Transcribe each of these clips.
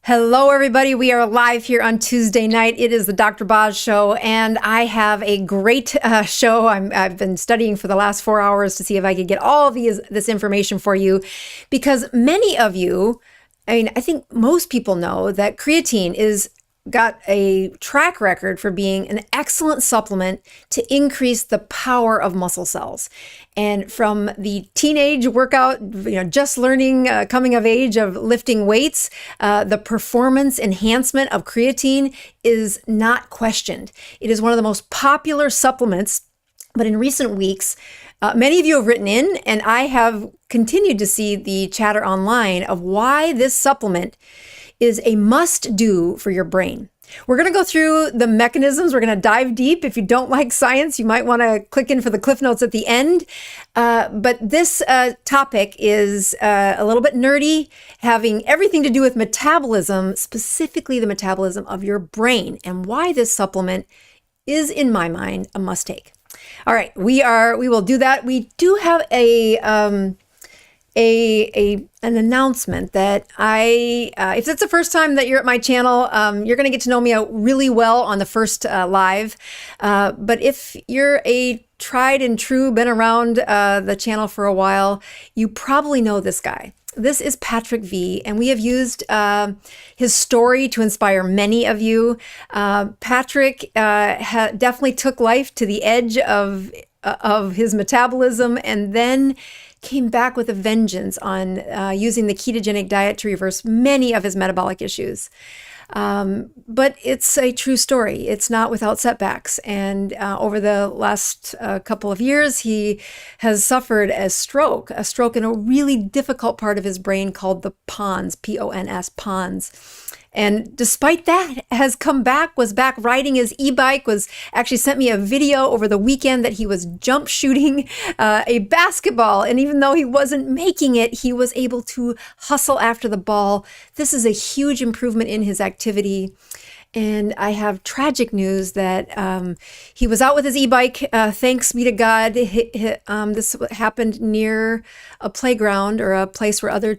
Hello, everybody. We are live here on Tuesday night. It is the Dr. Boz Show, and I have a great show. I've been studying for the last 4 hours to see if I could get all this information for you, because many of you, I think most people know that creatine is got a track record for being an excellent supplement to increase the power of muscle cells. And from the teenage workout, just learning, coming of age of lifting weights, the performance enhancement of creatine is not questioned. It is one of the most popular supplements. But in recent weeks, many of you have written in, and I have continued to see the chatter online of why this supplement is a must-do for your brain. We're going to go through the mechanisms. We're going to dive deep. If you don't like science, you might want to click in for the cliff notes at the end. But this topic is a little bit nerdy, having everything to do with metabolism, specifically the metabolism of your brain, and why this supplement is, in my mind, a must-take. All right, we will do that. We do have an announcement that if it's the first time that you're at my channel, you're going to get to know me really well on the first live. But if you're a tried and true, been around the channel for a while, you probably know this guy. This is Patrick V, and we have used his story to inspire many of you. Patrick definitely took life to the edge of his metabolism, and then came back with a vengeance on using the ketogenic diet to reverse many of his metabolic issues. But it's a true story. It's not without setbacks. And over the last couple of years, he has suffered a stroke in a really difficult part of his brain called the pons, P-O-N-S, pons. And despite that, has come back, was back riding his e-bike, actually sent me a video over the weekend that he was jump shooting a basketball. And even though he wasn't making it, he was able to hustle after the ball. This is a huge improvement in his activity. And I have tragic news that he was out with his e-bike. Thanks be to God. This happened near a playground or a place where other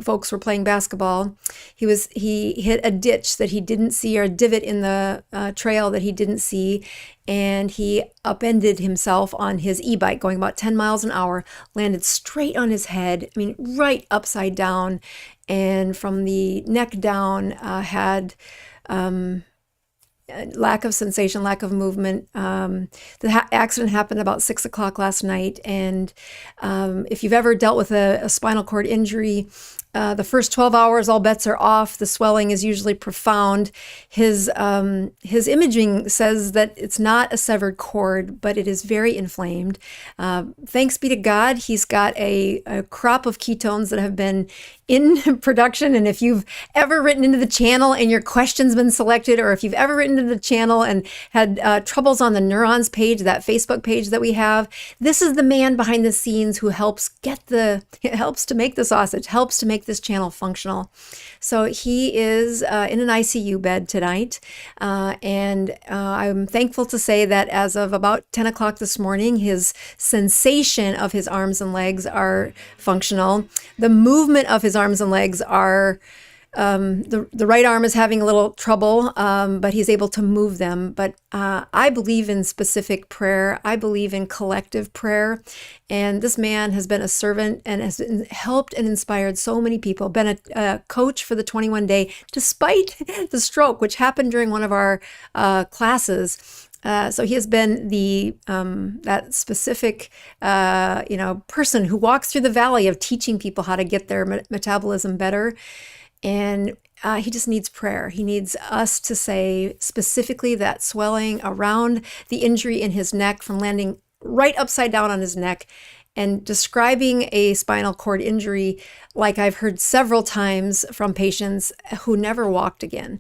folks were playing basketball. He hit a ditch that he didn't see, or a divot in the trail that he didn't see, and he upended himself on his e-bike going about 10 miles an hour, landed straight on his head, right upside down, and from the neck down had lack of sensation, lack of movement. The accident happened about 6 o'clock last night. And if you've ever dealt with a spinal cord injury, the first 12 hours, all bets are off. The swelling is usually profound. His imaging says that it's not a severed cord, but it is very inflamed. Thanks be to God, he's got a crop of ketones that have been in production. And if you've ever written into the channel and your question's been selected, or if you've ever written into the channel and had troubles on the Neurons page, that Facebook page that we have, this is the man behind the scenes who helps to make the sausage, helps to make this channel functional. So he is in an ICU bed tonight. And I'm thankful to say that as of about 10 o'clock this morning, his sensation of his arms and legs are functional. The movement of his arms and legs are, the right arm is having a little trouble, but he's able to move them. But I believe in specific prayer. I believe in collective prayer. And this man has been a servant and has helped and inspired so many people, been a coach for the 21 Day, despite the stroke, which happened during one of our classes. So he has been that specific, person who walks through the valley of teaching people how to get their metabolism better. And he just needs prayer. He needs us to say specifically that swelling around the injury in his neck from landing right upside down on his neck, and describing a spinal cord injury like I've heard several times from patients who never walked again.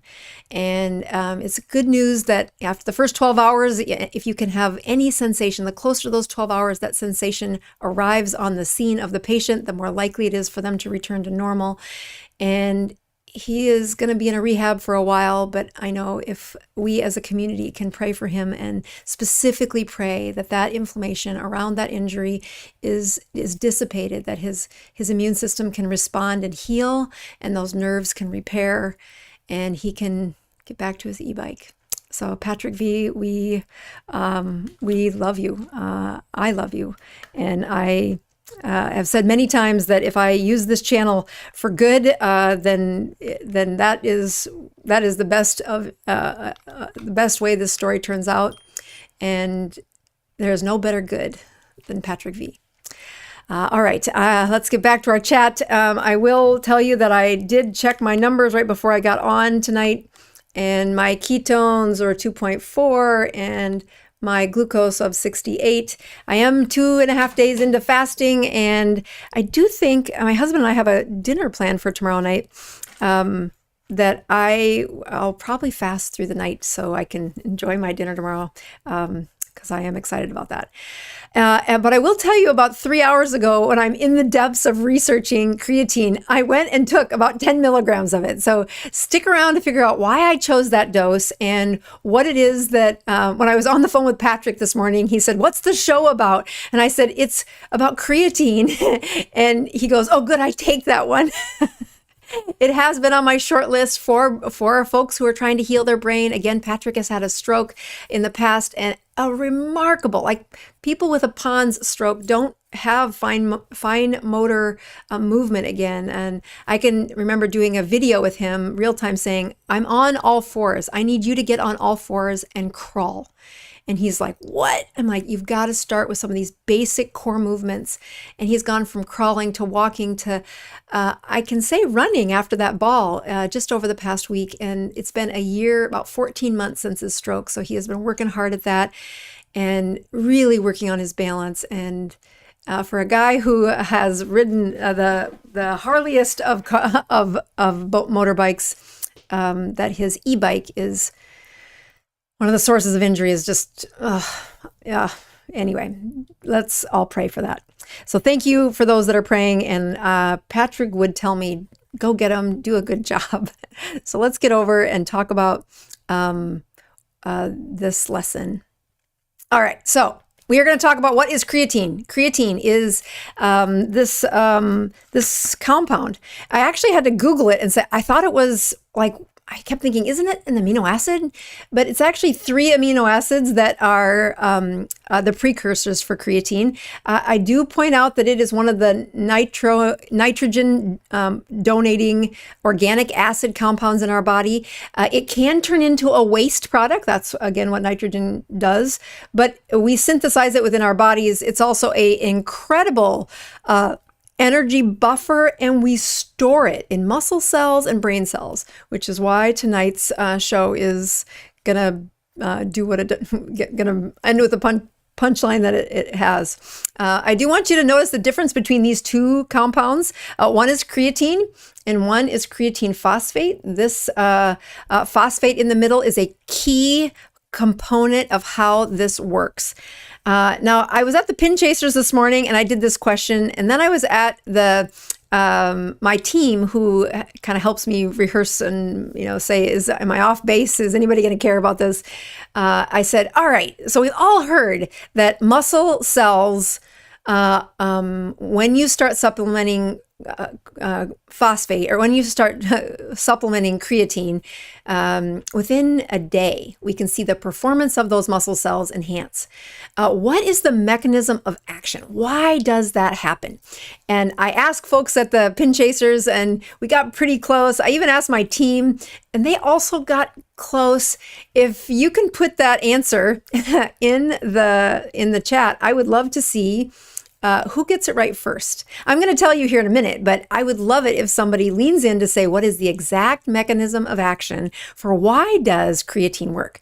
And it's good news that after the first 12 hours, if you can have any sensation, the closer to those 12 hours that sensation arrives on the scene of the patient, the more likely it is for them to return to normal. And he is going to be in a rehab for a while, but I know if we as a community can pray for him and specifically pray that that inflammation around that injury is dissipated, that his immune system can respond and heal, and those nerves can repair, and he can get back to his e-bike. So Patrick V, we love you. I love you, and I have said many times that if I use this channel for good, then that is the best way this story turns out, and there's no better good than Patrick V. All right, let's get back to our chat. I will tell you that I did check my numbers right before I got on tonight, and my ketones are 2.4 and my glucose of 68. I am 2.5 days into fasting, and I do think my husband and I have a dinner planned for tomorrow night that I'll probably fast through the night so I can enjoy my dinner tomorrow, because I am excited about that. But I will tell you, about 3 hours ago, when I'm in the depths of researching creatine, I went and took about 10 milligrams of it. So stick around to figure out why I chose that dose and what it is that, when I was on the phone with Patrick this morning, he said, "What's the show about?" And I said, "It's about creatine." And he goes, "Oh, good, I take that one." It has been on my short list for folks who are trying to heal their brain. Again, Patrick has had a stroke in the past, and a remarkable, like, people with a Pons stroke don't have fine motor movement again. And I can remember doing a video with him real time saying, "I'm on all fours. I need you to get on all fours and crawl." And he's like, "What?" I'm like, "You've got to start with some of these basic core movements." And he's gone from crawling to walking to, I can say, running after that ball just over the past week. And it's been a year, about 14 months since his stroke. So he has been working hard at that and really working on his balance. And for a guy who has ridden the Harleyest of motorbikes, that his e-bike is one of the sources of injury is just, yeah. Anyway, let's all pray for that. So thank you for those that are praying. And Patrick would tell me, go get him, do a good job. So let's get over and talk about this lesson. All right, so we are going to talk about what is creatine. Creatine is this compound. I actually had to Google it and say, I thought it was like, I kept thinking, isn't it an amino acid? But it's actually 3 amino acids that are the precursors for creatine. I do point out that it is one of the nitrogen donating organic acid compounds in our body. It can turn into a waste product. That's, again, what nitrogen does. But we synthesize it within our bodies. It's also an incredible energy buffer, and we store it in muscle cells and brain cells, which is why tonight's show is gonna do what gonna end with the punchline that it has. I do want you to notice the difference between these two compounds. One is creatine and one is creatine phosphate. This phosphate in the middle is a key component of how this works. Now, I was at the Pin Chasers this morning and I did this question, and then I was at my team, who kind of helps me rehearse and, say, am I off base? Is anybody going to care about this? I said, all right, so we've all heard that muscle cells, when you start supplementing phosphate, or when you start supplementing creatine, within a day, we can see the performance of those muscle cells enhance. What is the mechanism of action? Why does that happen? And I asked folks at the Pin Chasers, and we got pretty close. I even asked my team, and they also got close. If you can put that answer in the chat, I would love to see who gets it right first. I'm going to tell you here in a minute, but I would love it if somebody leans in to say, what is the exact mechanism of action for why does creatine work?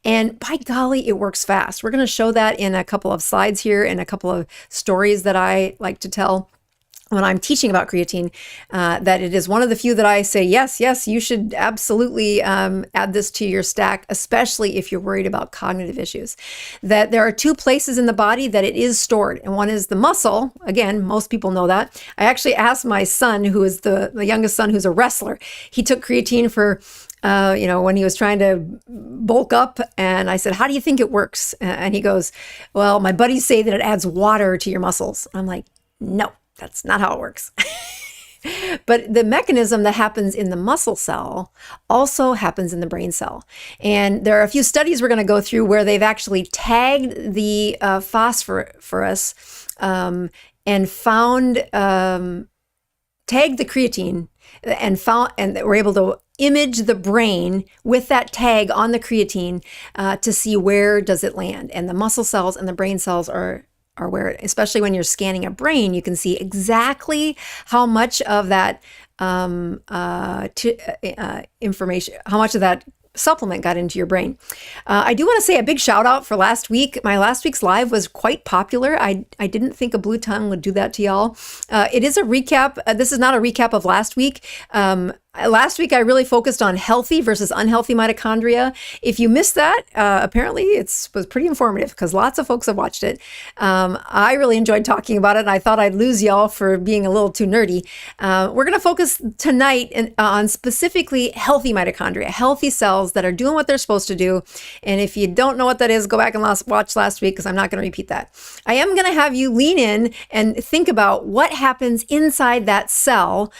And by golly, it works fast. We're going to show that in a couple of slides here and a couple of stories that I like to tell. when I'm teaching about creatine, that it is one of the few that I say, yes, you should absolutely add this to your stack, especially if you're worried about cognitive issues. That there are two places in the body that it is stored, and one is the muscle. Again, most people know that. I actually asked my son, who is the youngest son, who's a wrestler. He took creatine for when he was trying to bulk up, and I said, how do you think it works? And he goes, well, my buddies say that it adds water to your muscles. I'm like, no. That's not how it works. But the mechanism that happens in the muscle cell also happens in the brain cell. And there are a few studies we're going to go through where they've actually tagged the phosphorus and found, tagged the creatine and we're able to image the brain with that tag on the creatine to see where does it land. And the muscle cells and the brain cells are where, especially when you're scanning a brain, you can see exactly how much of that information, how much of that supplement got into your brain. I do want to say a big shout out for last week. My last week's live was quite popular. I didn't think a blue tongue would do that to y'all. It is a recap. This is not a recap of last week. Last week, I really focused on healthy versus unhealthy mitochondria. If you missed that, apparently it was pretty informative because lots of folks have watched it. I really enjoyed talking about it, and I thought I'd lose y'all for being a little too nerdy. We're going to focus tonight on specifically healthy mitochondria, healthy cells that are doing what they're supposed to do. And if you don't know what that is, go back and watch last week because I'm not going to repeat that. I am going to have you lean in and think about what happens inside that cell,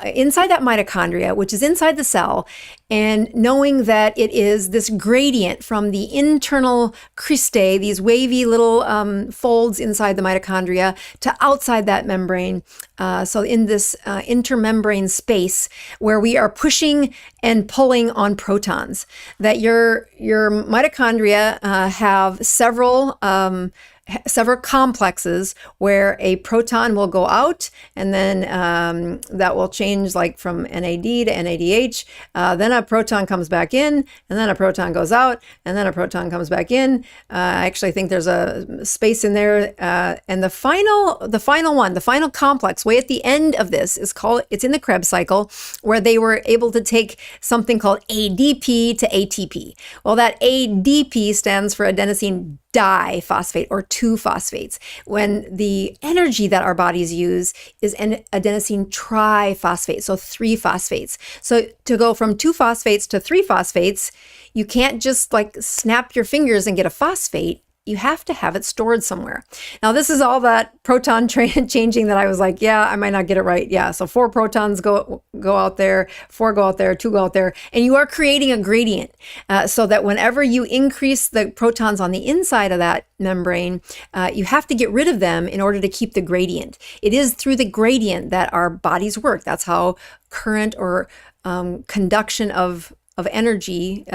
inside that mitochondria, which is inside the cell, and knowing that it is this gradient from the internal cristae, these wavy little folds inside the mitochondria, to outside that membrane. So in this intermembrane space where we are pushing and pulling on protons, that your mitochondria have several complexes where a proton will go out, and then that will change like from NAD to NADH. Then a proton comes back in, and then a proton goes out, and then a proton comes back in. I actually think there's a space in there. And the final complex way at the end of this it's in the Krebs cycle, where they were able to take something called ADP to ATP. Well, that ADP stands for adenosine diphosphate, or 2 phosphates, when the energy that our bodies use is an adenosine triphosphate, so 3 phosphates. So to go from 2 phosphates to 3 phosphates, you can't just like snap your fingers and get a phosphate. You have to have it stored somewhere. Now, this is all that proton changing that I was like, yeah, I might not get it right. Yeah, so 4 protons go out there, 4 go out there, 2 go out there, and you are creating a gradient so that whenever you increase the protons on the inside of that membrane, you have to get rid of them in order to keep the gradient. It is through the gradient that our bodies work. That's how current or conduction of energy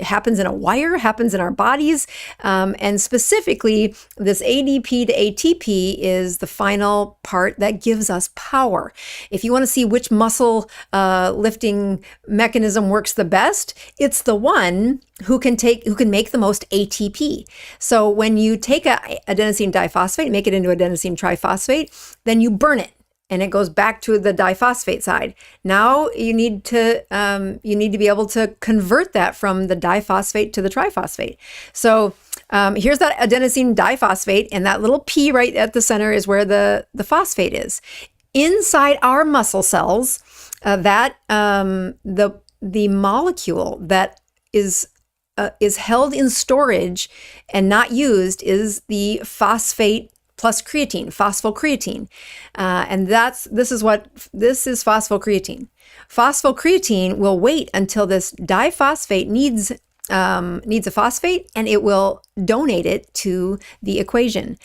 happens in a wire, happens in our bodies. And specifically, this ADP to ATP is the final part that gives us power. If you want to see which muscle lifting mechanism works the best, it's the one who can make the most ATP. So when you take adenosine diphosphate, make it into adenosine triphosphate, then you burn it, and it goes back to the diphosphate side. Now you need to be able to convert that from the diphosphate to the triphosphate. So here's that adenosine diphosphate, and that little P right at the center is where the phosphate is. Inside our muscle cells, the molecule that is held in storage and not used is the phosphate plus creatine, phosphocreatine. And this is phosphocreatine. Phosphocreatine will wait until this diphosphate needs a phosphate, and it will donate it to the equation.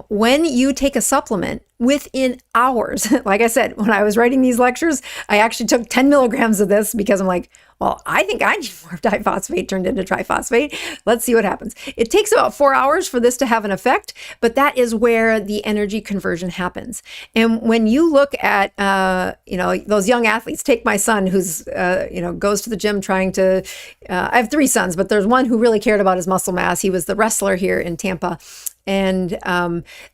When you take a supplement, within hours, like I said, when I was writing these lectures, I actually took 10 milligrams of this because I'm like, well, I think I need more diphosphate turned into triphosphate. Let's see what happens. It takes about 4 hours for this to have an effect, but that is where the energy conversion happens. And when you look at, those young athletes, take my son who's, goes to the gym trying to, I have 3 sons, but there's one who really cared about his muscle mass. He was the wrestler here in Tampa. And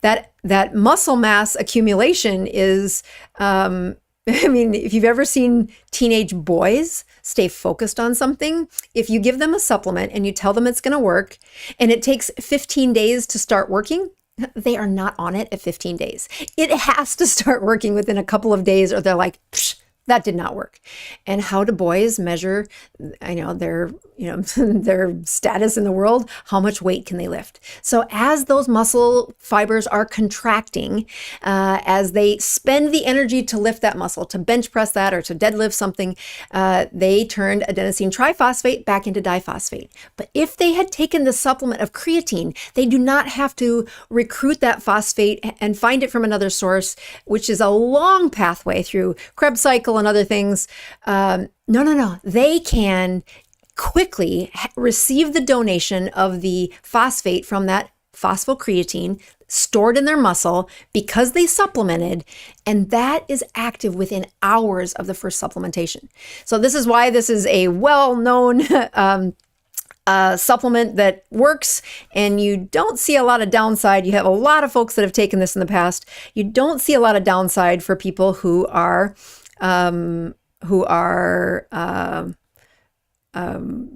that muscle mass accumulation is, I mean, if you've ever seen teenage boys stay focused on something, if you give them a supplement and you tell them it's going to work and it takes 15 days to start working, they are not on it at 15 days. It has to start working within a couple of days, or they're like, psh, that did not work. And how do boys measure, their their status in the world? How much weight can they lift? So as those muscle fibers are contracting, as they spend the energy to lift that muscle, to bench press that or to deadlift something, they turned adenosine triphosphate back into diphosphate. But if they had taken the supplement of creatine, they do not have to recruit that phosphate and find it from another source, which is a long pathway through Krebs cycle and other things. No. They can quickly receive the donation of the phosphate from that phosphocreatine stored in their muscle because they supplemented, and that is active within hours of the first supplementation. So this is why this is a well-known supplement that works, and you don't see a lot of downside. You have a lot of folks that have taken this in the past. You don't see a lot of downside for people who are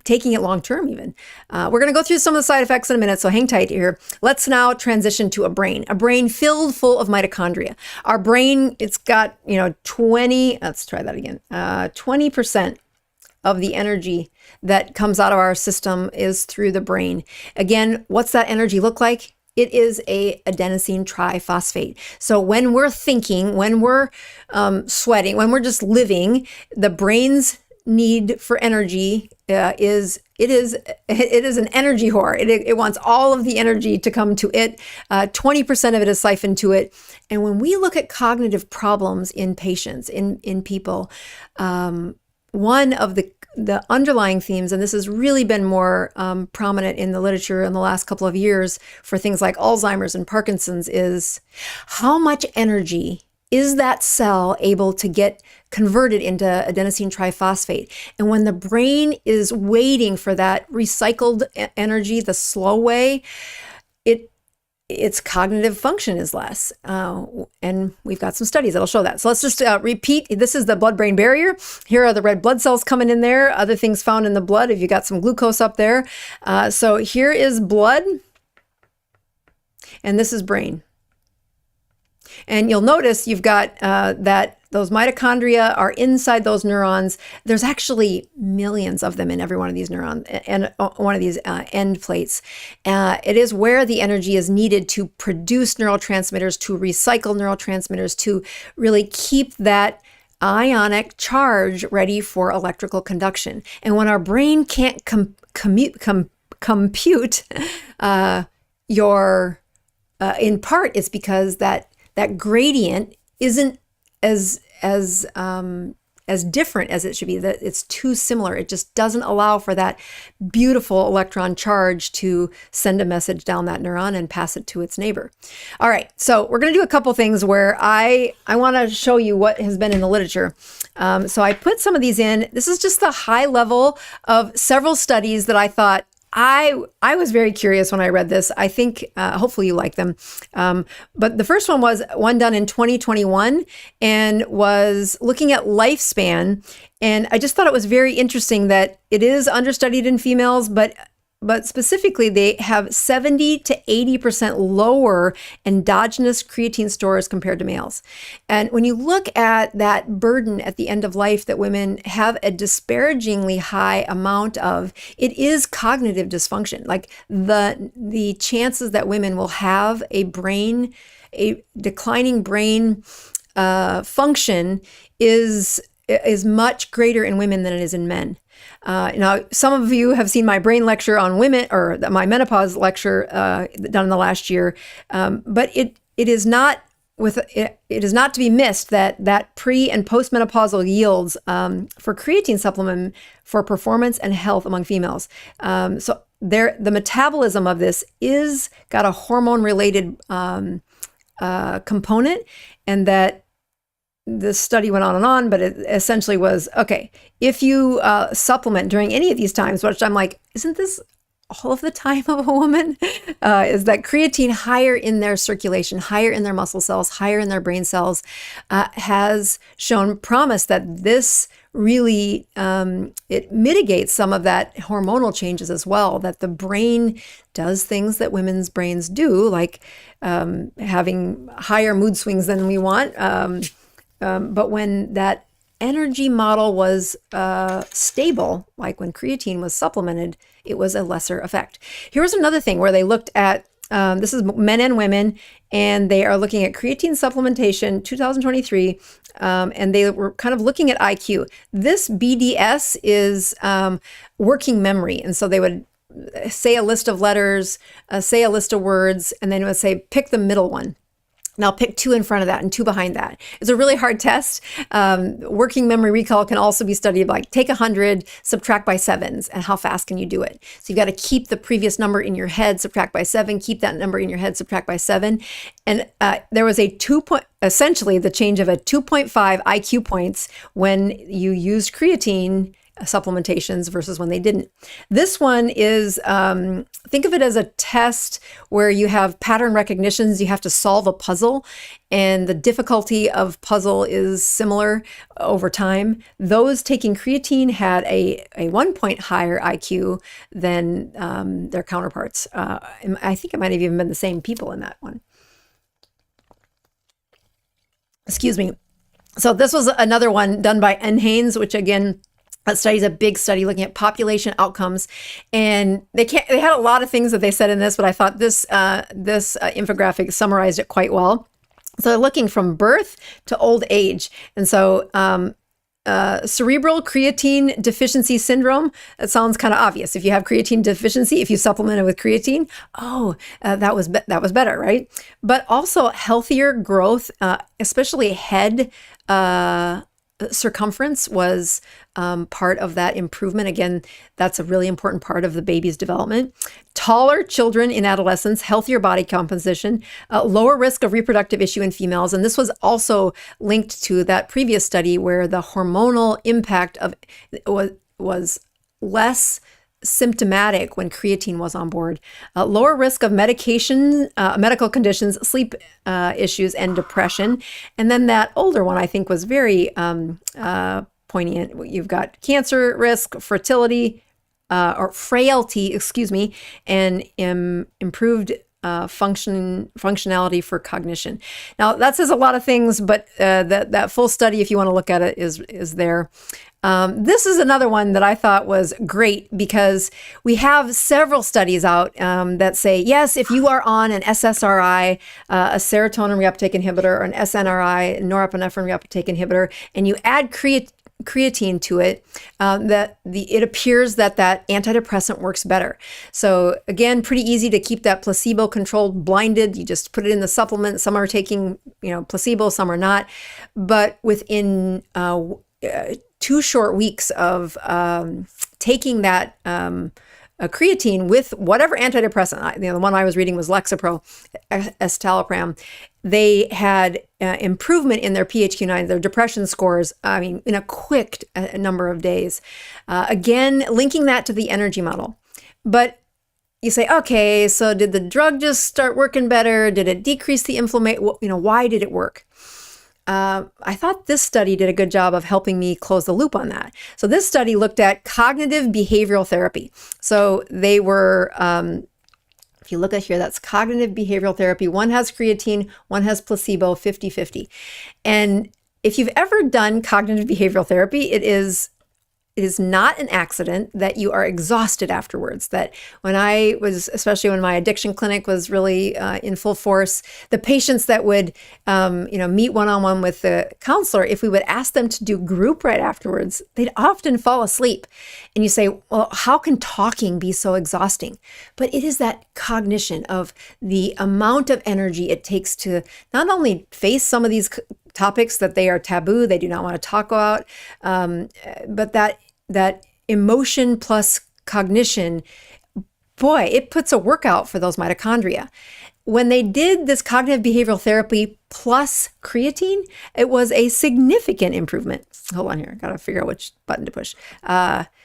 taking it long term even. We're going to go through some of the side effects in a minute, so hang tight here. Let's now transition to a brain filled full of mitochondria. Our brain, it's got, 20% of the energy that comes out of our system is through the brain. Again, what's that energy look like? It is a adenosine triphosphate. So when we're thinking, when we're sweating, when we're just living, the brain's need for energy is an energy whore. It wants all of the energy to come to it. 20% of it is siphoned to it. And when we look at cognitive problems in patients, in people, one of the underlying themes, and this has really been more prominent in the literature in the last couple of years for things like Alzheimer's and Parkinson's, is how much energy is that cell able to get converted into adenosine triphosphate? And when the brain is waiting for that recycled energy the slow way, its cognitive function is less. And we've got some studies that'll show that. So let's just repeat. This is the blood-brain barrier. Here are the red blood cells coming in there. Other things found in the blood, if you got some glucose up there. So here is blood, and this is brain. And you'll notice you've got that those mitochondria are inside those neurons. There's actually millions of them in every one of these neurons and one of these end plates. It is where the energy is needed to produce neurotransmitters, to recycle neurotransmitters, to really keep that ionic charge ready for electrical conduction. And when our brain can't compute in part, it's because that gradient isn't as different as it should be. That it's too similar. It just doesn't allow for that beautiful electron charge to send a message down that neuron and pass it to its neighbor. All right, so we're going to do a couple things where I want to show you what has been in the literature. So I put some of these in. This is just the high level of several studies that I thought, I was very curious when I read this. I think hopefully you like them. But the first one was one done in 2021 and was looking at lifespan. And I just thought it was very interesting that it is understudied in females, but specifically they have 70 to 80% lower endogenous creatine stores compared to males. And when you look at that burden at the end of life that women have a disparagingly high amount of, it is cognitive dysfunction. Like the chances that women will have a declining brain function is much greater in women than it is in men. Now, some of you have seen my brain lecture on women, or my menopause lecture done in the last year, but it is not to be missed that pre and postmenopausal yields for creatine supplement for performance and health among females. So the metabolism of this is got a hormone related component, and that this study went on and on, but it essentially was, okay, if you supplement during any of these times, which I'm like, isn't this all of the time of a woman, is that creatine higher in their circulation, higher in their muscle cells, higher in their brain cells, has shown promise that this really, it mitigates some of that hormonal changes as well, that the brain does things that women's brains do, like having higher mood swings than we want. But when that energy model was stable, like when creatine was supplemented, it was a lesser effect. Here's another thing where they looked at, this is men and women, and they are looking at creatine supplementation 2023, and they were kind of looking at IQ. This BDS is working memory, and so they would say a list of letters, say a list of words, and then it would say, pick the middle one. Now pick 2 in front of that and 2 behind that. It's a really hard test. Working memory recall can also be studied, like take 100, subtract by 7s, and how fast can you do it? So you've got to keep the previous number in your head, subtract by 7, keep that number in your head, subtract by 7. And there was essentially the change of a 2.5 IQ points when you used creatine supplementations versus when they didn't. This one is, think of it as a test where you have pattern recognitions. You have to solve a puzzle, and the difficulty of puzzle is similar over time. Those taking creatine had a 1 point higher IQ than their counterparts. I think it might have even been the same people in that one. Excuse me. So this was another one done by N. Haynes, which again, that study is a big study looking at population outcomes, and they had a lot of things that they said in this, but I thought this infographic summarized it quite well. So they're looking from birth to old age, and so cerebral creatine deficiency syndrome. That sounds kind of obvious. If you have creatine deficiency, if you supplement it with creatine, that was better, right? But also healthier growth, especially head circumference was part of that improvement. Again, that's a really important part of the baby's development. Taller children in adolescence, healthier body composition, lower risk of reproductive issue in females. And this was also linked to that previous study where the hormonal impact of was less symptomatic when creatine was on board. Lower risk of medical conditions, sleep issues, and depression. And then that older one I think was very poignant. You've got cancer risk, fertility, or frailty, excuse me, and improved functionality for cognition. Now that says a lot of things, but that full study, if you want to look at it, is there. This is another one that I thought was great because we have several studies out that say, yes, if you are on an SSRI, a serotonin reuptake inhibitor, or an SNRI, norepinephrine reuptake inhibitor, and you add creatine to it, it appears that antidepressant works better. So again, pretty easy to keep that placebo-controlled blinded. You just put it in the supplement. Some are taking, placebo, some are not. But within 2 short weeks of taking that creatine with whatever antidepressant, the one I was reading was Lexapro, escitalopram, they had improvement in their PHQ-9, their depression scores, in a quick number of days. Again, linking that to the energy model. But you say, okay, so did the drug just start working better? Did it decrease the inflammation? Why did it work? I thought this study did a good job of helping me close the loop on that. So this study looked at cognitive behavioral therapy. So they were, if you look at here, that's cognitive behavioral therapy. One has creatine, one has placebo, 50-50. And if you've ever done cognitive behavioral therapy, it is not an accident that you are exhausted afterwards. That when I was, especially when my addiction clinic was really in full force, the patients that would, meet one-on-one with the counselor, if we would ask them to do group right afterwards, they'd often fall asleep. And you say, well, how can talking be so exhausting? But it is that cognition of the amount of energy it takes to not only face some of these topics that they are taboo, they do not want to talk about, but that emotion plus cognition, boy, it puts a workout for those mitochondria. when they did this cognitive behavioral therapy plus creatine, it was a significant improvement. Hold on here. I got to figure out which button to push.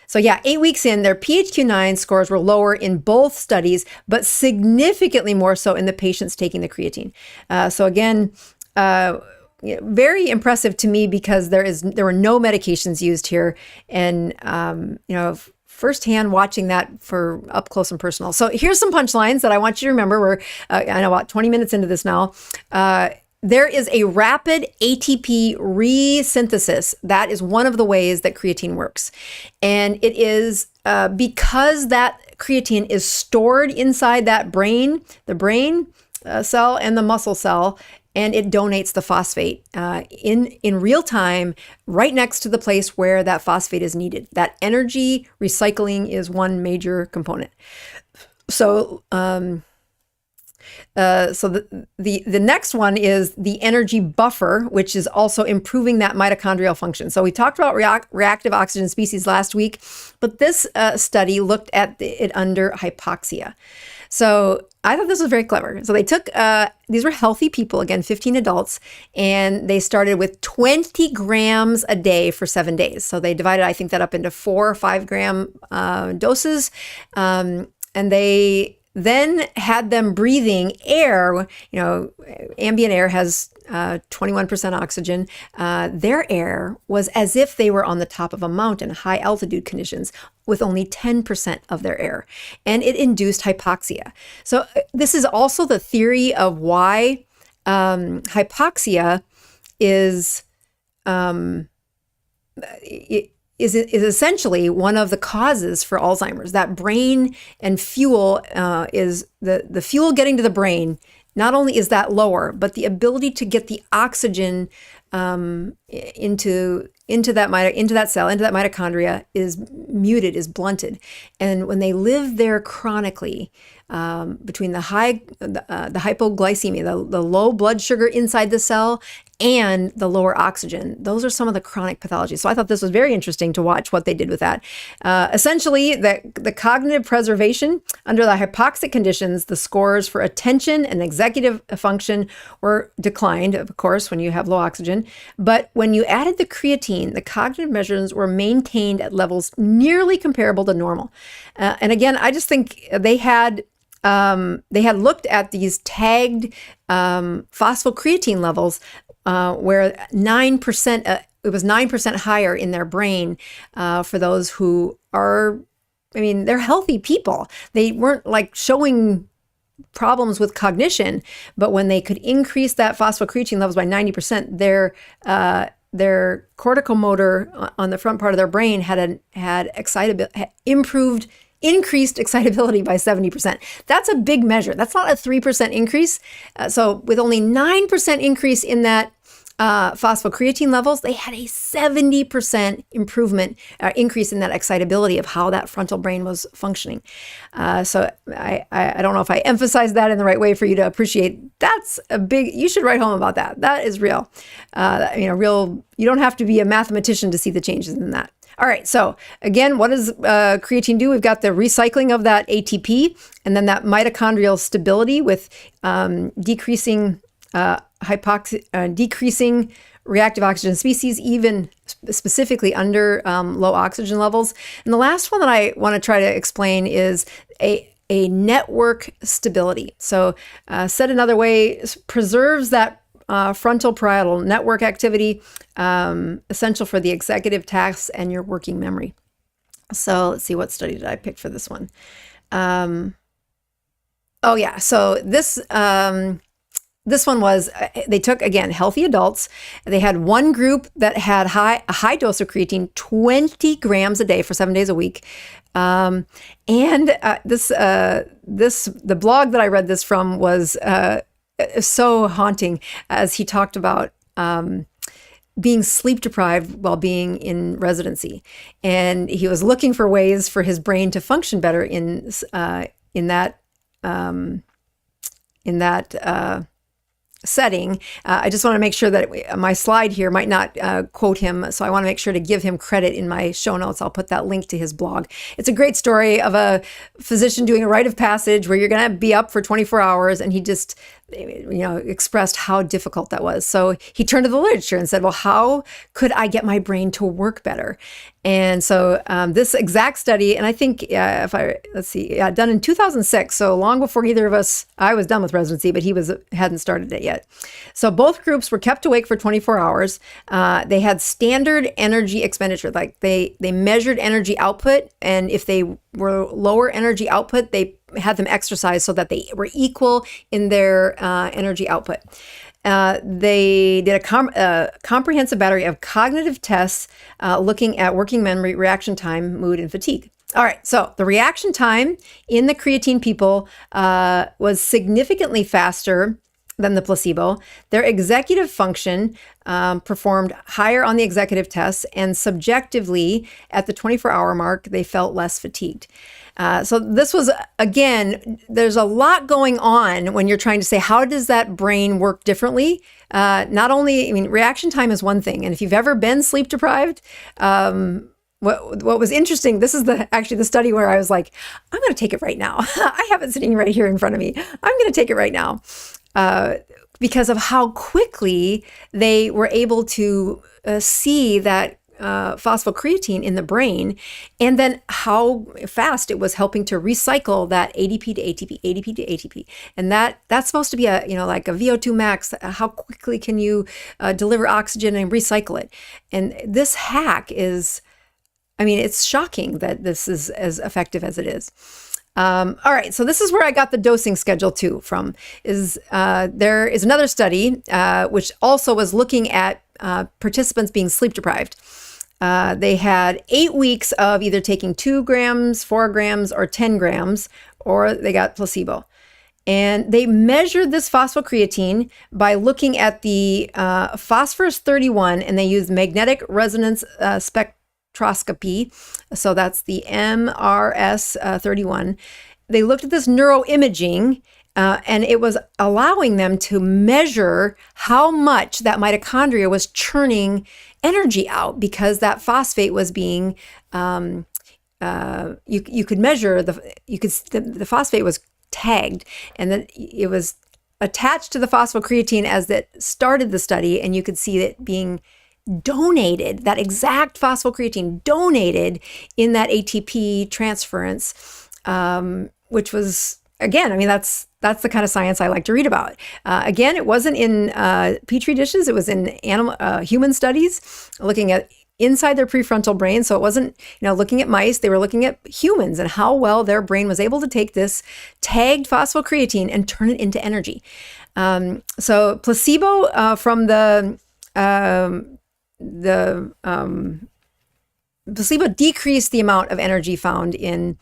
So yeah, 8 weeks in, their PHQ-9 scores were lower in both studies, but significantly more so in the patients taking the creatine. So again, very impressive to me because there were no medications used here. And, firsthand watching that for up close and personal. So here's some punchlines that I want you to remember. We're I know about 20 minutes into this now. There is a rapid ATP resynthesis. That is one of the ways that creatine works. And it is because that creatine is stored inside that brain, the brain cell and the muscle cell, and it donates the phosphate in real time right next to the place where that phosphate is needed. That energy recycling is one major component. So, the next one is the energy buffer, which is also improving that mitochondrial function. So we talked about reactive oxygen species last week, but this study looked at it under hypoxia. So I thought this was very clever. So they took, these were healthy people, again, 15 adults, and they started with 20 grams a day for 7 days. So they divided, I think, that up into 4 or 5 gram doses. And they then had them breathing air. Ambient air has 21% oxygen. Their air was as if they were on the top of a mountain, high altitude conditions, with only 10% of their air. And it induced hypoxia. So this is also the theory of why hypoxia is essentially one of the causes for Alzheimer's. That brain and fuel is the fuel getting to the brain. Not only is that lower, but the ability to get the oxygen into that cell, into that mitochondria is muted, is blunted. And when they live there chronically, between the hypoglycemia, the low blood sugar inside the cell, and the lower oxygen, those are some of the chronic pathologies. So I thought this was very interesting to watch what they did with that. Essentially, the cognitive preservation under the hypoxic conditions, the scores for attention and executive function were declined, of course, when you have low oxygen. But when you added the creatine, the cognitive measures were maintained at levels nearly comparable to normal. And again, I just think they had looked at these tagged phosphocreatine levels where 9%, it was 9% higher in their brain for those who are, they're healthy people. They weren't like showing problems with cognition, but when they could increase that phosphocreatine levels by 90%, their corticomotor on the front part of their brain had increased excitability by 70%. That's a big measure. That's not a 3% increase. So with only 9% increase in that phosphocreatine levels, they had a 70% increase in that excitability of how that frontal brain was functioning. So I don't know if I emphasized that in the right way for you to appreciate. That's a big, you should write home about that. That is real. You don't have to be a mathematician to see the changes in that. All right, so again, what does creatine do? We've got the recycling of that ATP, and then that mitochondrial stability with decreasing decreasing reactive oxygen species, even specifically under low oxygen levels. And the last one that I want to try to explain is a network stability. So said another way, preserves that frontal parietal network activity, essential for the executive tasks and your working memory. So let's see, what study did I pick for this one? So this one was, they took, again, healthy adults. They had one group that had a high dose of creatine, 20 grams a day for 7 days a week. The blog that I read this from was so haunting, as he talked about being sleep deprived while being in residency, and he was looking for ways for his brain to function better in that setting. I just want to make sure that my slide here might not quote him, so I want to make sure to give him credit in my show notes. I'll put that link to his blog. It's a great story of a physician doing a rite of passage where you're going to be up for 24 hours, and he just expressed how difficult that was. So he turned to the literature and said, well, how could I get my brain to work better? And so this exact study, and I think done in 2006, so long before either of us, I was done with residency, but he hadn't started it yet. So both groups were kept awake for 24 hours. They had standard energy expenditure, like they measured energy output, and if they were lower energy output, they had them exercise so that they were equal in their energy output. They did a comprehensive battery of cognitive tests looking at working memory, reaction time, mood, and fatigue. All right, so the reaction time in the creatine people was significantly faster than the placebo. Their executive function performed higher on the executive tests, and subjectively, at the 24-hour mark, they felt less fatigued. So this was, again, there's a lot going on when you're trying to say, how does that brain work differently? Not only, reaction time is one thing. And if you've ever been sleep deprived, what was interesting, this is actually the study where I was like, I'm going to take it right now. I have it sitting right here in front of me. I'm going to take it right now. Because of how quickly they were able to see that phosphocreatine in the brain, and then how fast it was helping to recycle that ADP to ATP, ADP to ATP. And that's supposed to be like a VO2 max. How quickly can you deliver oxygen and recycle it? And this hack is, it's shocking that this is as effective as it is. All right, so this is where I got the dosing schedule too from. There is another study which also was looking at participants being sleep deprived. They had 8 weeks of either taking 2 grams, 4 grams, or 10 grams, or they got placebo. And they measured this phosphocreatine by looking at the phosphorus 31, and they used magnetic resonance spectroscopy. So that's the MRS 31. They looked at this neuroimaging, and it was allowing them to measure how much that mitochondria was churning energy out, because that phosphate was being, you could measure the phosphate was tagged, and then it was attached to the phosphocreatine as that started the study, and you could see it being donated, that exact phosphocreatine donated in that ATP transference, which was, again, that's the kind of science I like to read about. Again, it wasn't in petri dishes. It was in human studies looking at inside their prefrontal brain. So it wasn't, looking at mice. They were looking at humans and how well their brain was able to take this tagged phosphocreatine and turn it into energy. So placebo from the placebo decreased the amount of energy found in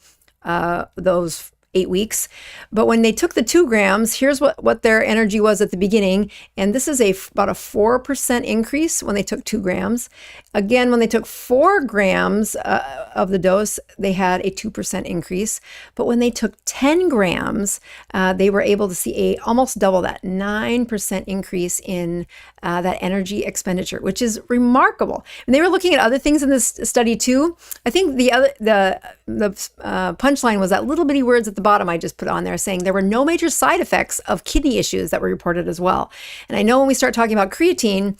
those 8 weeks. But when they took the 2 grams, here's what their energy was at the beginning. And this is about a 4% increase when they took 2 grams. Again, when they took 4 grams of the dose, they had a 2% increase. But when they took 10 grams, they were able to see almost double that, 9% increase in that energy expenditure, which is remarkable. And they were looking at other things in this study too. I think the punchline was that little bitty words at the bottom I just put on there saying there were no major side effects of kidney issues that were reported as well. And I know when we start talking about creatine,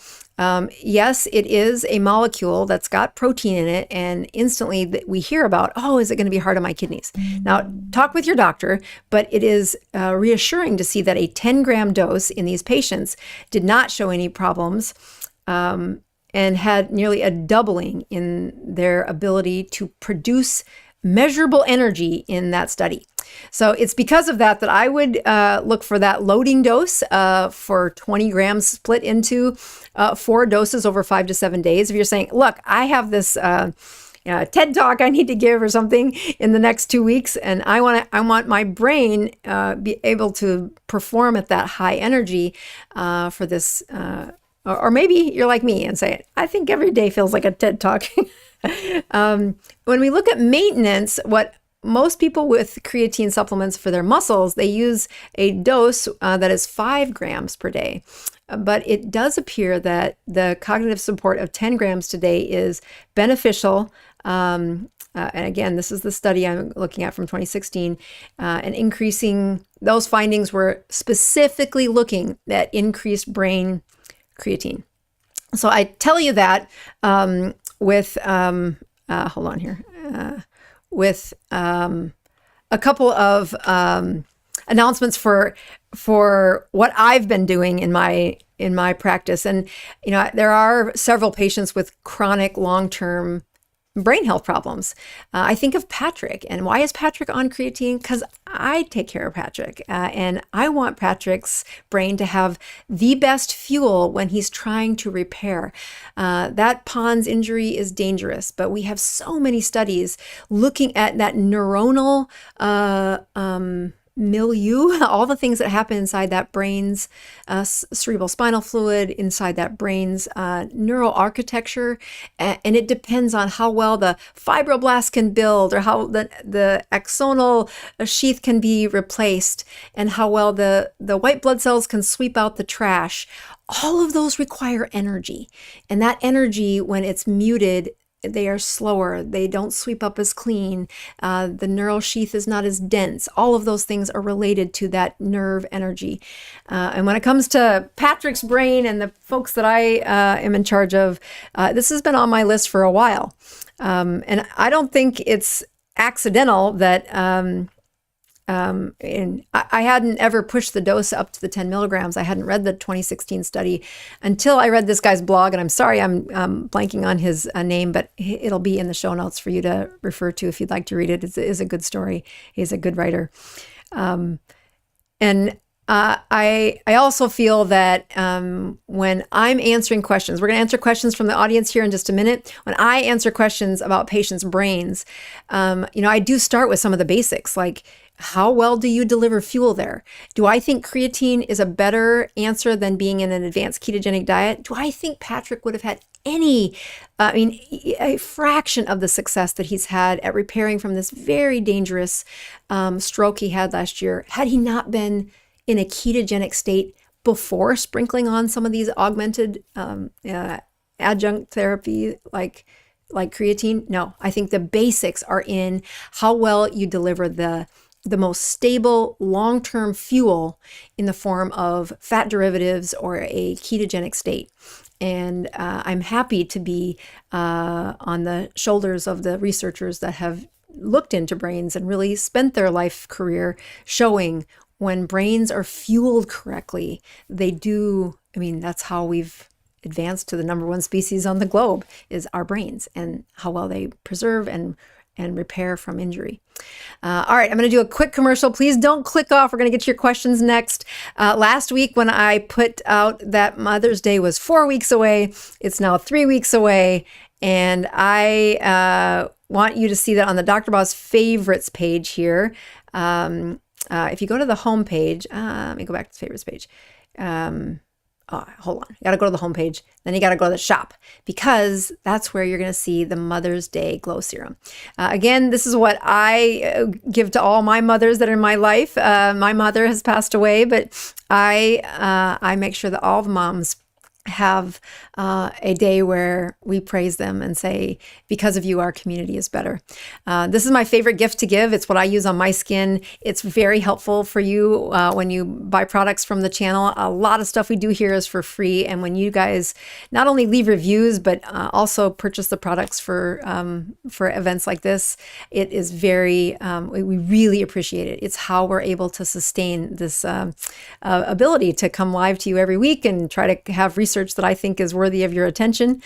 yes, it is a molecule that's got protein in it, and instantly we hear about, is it going to be hard on my kidneys? Now, talk with your doctor, but it is reassuring to see that a 10-gram dose in these patients did not show any problems, and had nearly a doubling in their ability to produce measurable energy in that study. So it's because of that I would look for that loading dose for 20 grams split into 4 doses over 5 to 7 days. If you're saying, look, I have this TED talk I need to give or something in the next 2 weeks, and I want my brain be able to perform at that high energy for this. Or maybe you're like me and say, I think every day feels like a TED talk. When we look at maintenance, what most people with creatine supplements for their muscles, they use a dose that is 5 grams per day. But it does appear that the cognitive support of 10 grams a day is beneficial. And again, this is the study I'm looking at from 2016, and increasing, those findings were specifically looking at increased brain creatine. So I tell you that with, hold on here, with a couple of announcements for what I've been doing in my practice. And, you know, there are several patients with chronic long-term brain health problems. I think of Patrick. And why is Patrick on creatine? Because I take care of Patrick. And I want Patrick's brain to have the best fuel when he's trying to repair. That Pons injury is dangerous, but we have so many studies looking at that neuronal milieu, all the things that happen inside that brain's cerebral spinal fluid, inside that brain's neural architecture, and it depends on how well the fibroblasts can build, or how the axonal sheath can be replaced, and how well the white blood cells can sweep out the trash. All of those require energy, and that energy, when it's muted, they are slower. They don't sweep up as clean. The neural sheath is not as dense. All of those things are related to that nerve energy. And when it comes to Patrick's brain and the folks that I am in charge of, this has been on my list for a while. And I don't think it's accidental that and I hadn't ever pushed the dose up to the 10 milligrams. I hadn't read the 2016 study until I read this guy's blog. And I'm sorry, I'm blanking on his name, but it'll be in the show notes for you to refer to if you'd like to read it. It is a good story. He's a good writer. I also feel that when I'm answering questions, we're going to answer questions from the audience here in just a minute. When I answer questions about patients' brains, I do start with some of the basics, like, how well do you deliver fuel there? Do I think creatine is a better answer than being in an advanced ketogenic diet? Do I think Patrick would have had a fraction of the success that he's had at repairing from this very dangerous stroke he had last year had he not been in a ketogenic state before sprinkling on some of these augmented adjunct therapy like creatine? No, I think the basics are in how well you deliver the most stable long-term fuel in the form of fat derivatives or a ketogenic state. And I'm happy to be on the shoulders of the researchers that have looked into brains and really spent their life career showing when brains are fueled correctly, they do. That's how we've advanced to the number one species on the globe, is our brains, and how well they preserve and repair from injury. All right, I'm going to do a quick commercial. Please don't click off. We're going to get to your questions next. Last week when I put out that Mother's Day was 4 weeks away, it's now 3 weeks away. And I want you to see that on the Dr. Boz Favorites page here. If you go to the home page, let me go back to the favorites page. Hold on. You got to go to the home page. Then you got to go to the shop, because that's where you're going to see the Mother's Day Glow Serum. Again, this is what I give to all my mothers that are in my life. My mother has passed away, but I make sure that all the moms have a day where we praise them and say, because of you, our community is better. This is my favorite gift to give. It's what I use on my skin. It's very helpful for you when you buy products from the channel. A lot of stuff we do here is for free. And when you guys not only leave reviews, but also purchase the products for events like this, it is very, we really appreciate it. It's how we're able to sustain this ability to come live to you every week and try to have research that I think is worthy of your attention.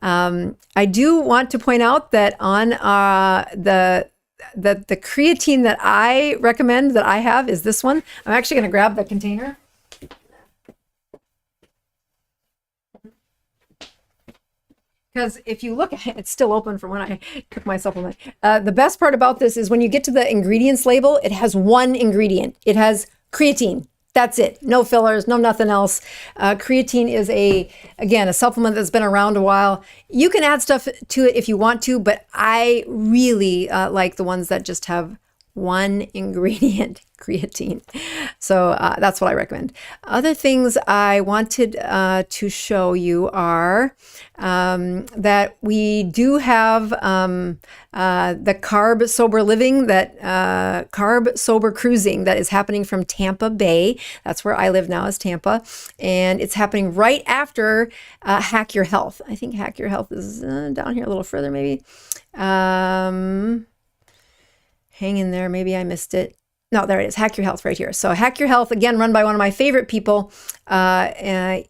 I do want to point out that on the creatine that I recommend, that I have, is this one. I'm actually going to grab the container. Because if you look at it, it's still open from when I took my supplement. The best part about this is when you get to the ingredients label, it has one ingredient. It has creatine. That's it. No fillers, no nothing else. Creatine is a supplement that's been around a while. You can add stuff to it if you want to, but I really like the ones that just have one ingredient, creatine. So that's what I recommend. Other things I wanted to show you are that we do have the carb sober living, that carb sober cruising that is happening from Tampa Bay. That's where I live now, is Tampa. And it's happening right after Hack Your Health. I think Hack Your Health is down here a little further maybe. Hang in there. Maybe I missed it. No, there it is. Hack Your Health right here. So Hack Your Health, again, run by one of my favorite people, Robin